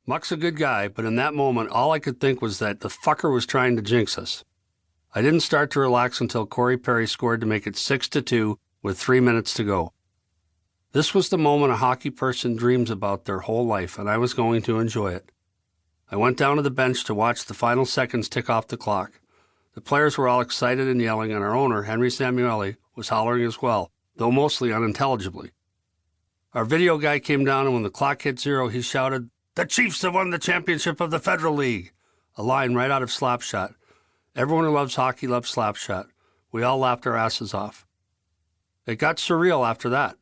Muck's a good guy, but in that moment, all I could think was that the fucker was trying to jinx us. I didn't start to relax until Corey Perry scored to make it 6-2 with 3 minutes to go. This was the moment a hockey person dreams about their whole life, and I was going to enjoy it. I went down to the bench to watch the final seconds tick off the clock. The players were all excited and yelling, and our owner, Henry Samueli, was hollering as well, though mostly unintelligibly. Our video guy came down, and when the clock hit 0, he shouted, "The Chiefs have won the championship of the Federal League," a line right out of Slapshot. Everyone who loves hockey loves Slapshot. We all laughed our asses off. It got surreal after that.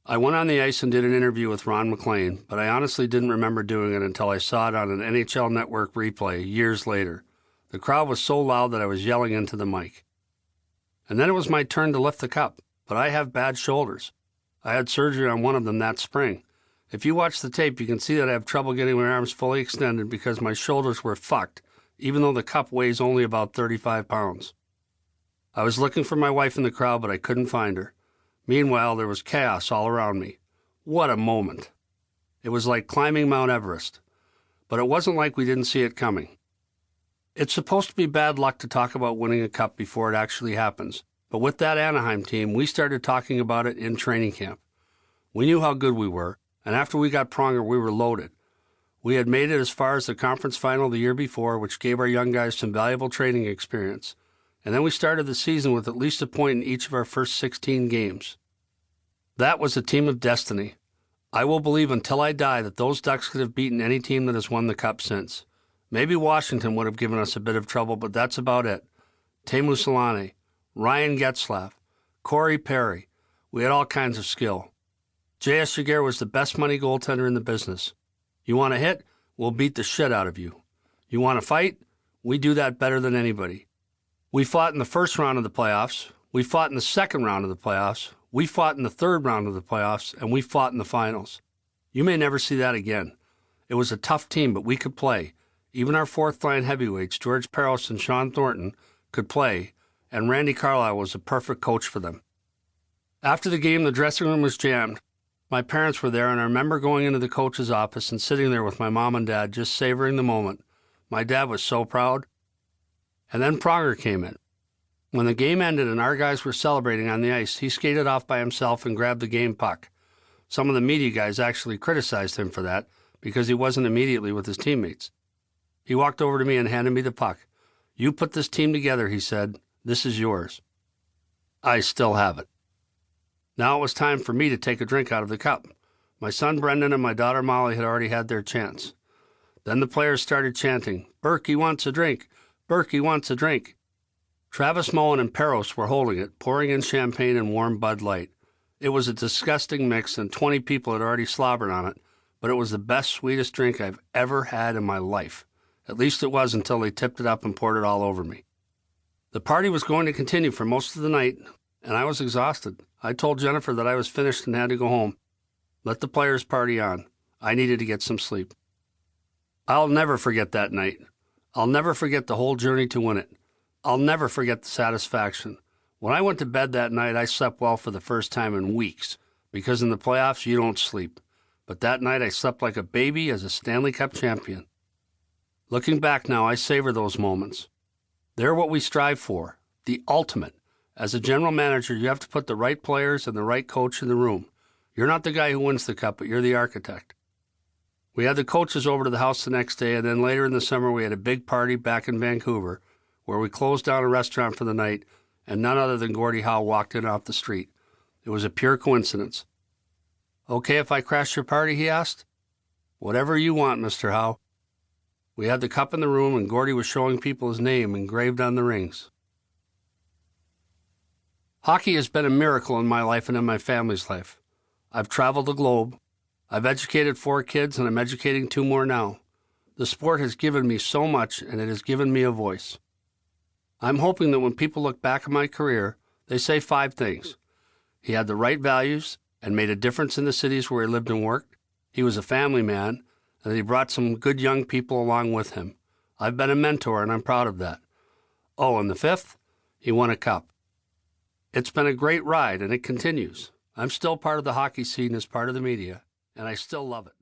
I went on the ice and did an interview with Ron McLean, but I honestly didn't remember doing it until I saw it on an NHL Network replay years later. The crowd was so loud that I was yelling into the mic. And then it was my turn to lift the cup, but I have bad shoulders. I had surgery on one of them that spring. If you watch the tape, you can see that I have trouble getting my arms fully extended because my shoulders were fucked, even though the cup weighs only about 35 pounds. I was looking for my wife in the crowd, but I couldn't find her. Meanwhile, there was chaos all around me. What a moment. It was like climbing Mount Everest. But it wasn't like we didn't see it coming. It's supposed to be bad luck to talk about winning a cup before it actually happens. But with that Anaheim team, we started talking about it in training camp. We knew how good we were, and after we got Pronger, we were loaded. We had made it as far as the conference final the year before, which gave our young guys some valuable training experience. And then we started the season with at least a point in each of our first 16 games. That was a team of destiny. I will believe until I die that those Ducks could have beaten any team that has won the cup since. Maybe Washington would have given us a bit of trouble, but that's about it. Teemu Selanne, Ryan Getzlaf, Corey Perry. We had all kinds of skill. J.S. Jaguar was the best money goaltender in the business. You want to hit? We'll beat the shit out of you. You want to fight? We do that better than anybody. We fought in the first round of the playoffs. We fought in the second round of the playoffs. We fought in the third round of the playoffs, and we fought in the finals. You may never see that again. It was a tough team, but we could play. Even our fourth-line heavyweights, George Parros and Sean Thornton, could play, and Randy Carlyle was a perfect coach for them. After the game, the dressing room was jammed. My parents were there, and I remember going into the coach's office and sitting there with my mom and dad, just savoring the moment. My dad was so proud. And then Pronger came in. When the game ended and our guys were celebrating on the ice, he skated off by himself and grabbed the game puck. Some of the media guys actually criticized him for that because he wasn't immediately with his teammates. He walked over to me and handed me the puck. "You put this team together," he said. "This is yours." I still have it. Now it was time for me to take a drink out of the cup. My son Brendan and my daughter Molly had already had their chance. Then the players started chanting, "Burke, he wants a drink. Burke, he wants a drink." Travis Moen and Parros were holding it, pouring in champagne and warm Bud Light. It was a disgusting mix, and 20 people had already slobbered on it, but it was the best, sweetest drink I've ever had in my life. At least it was until they tipped it up and poured it all over me. The party was going to continue for most of the night, and I was exhausted. I told Jennifer that I was finished and had to go home. Let the players party on. I needed to get some sleep. I'll never forget that night. I'll never forget the whole journey to win it. I'll never forget the satisfaction. When I went to bed that night, I slept well for the first time in weeks, because in the playoffs, you don't sleep. But that night, I slept like a baby as a Stanley Cup champion. Looking back now, I savor those moments. They're what we strive for, the ultimate. As a general manager, you have to put the right players and the right coach in the room. You're not the guy who wins the cup, but you're the architect. We had the coaches over to the house the next day, and then later in the summer, we had a big party back in Vancouver, where we closed down a restaurant for the night, and none other than Gordie Howe walked in off the street. It was a pure coincidence. "Okay if I crash your party?" he asked. "Whatever you want, Mr. Howe." We had the cup in the room, and Gordie was showing people his name engraved on the rings. Hockey has been a miracle in my life and in my family's life. I've traveled the globe. I've educated 4 kids, and I'm educating 2 more now. The sport has given me so much, and it has given me a voice. I'm hoping that when people look back at my career, they say 5 things. He had the right values and made a difference in the cities where he lived and worked. He was a family man, and he brought some good young people along with him. I've been a mentor, and I'm proud of that. Oh, and the 5th, he won a cup. It's been a great ride, and it continues. I'm still part of the hockey scene as part of the media, and I still love it.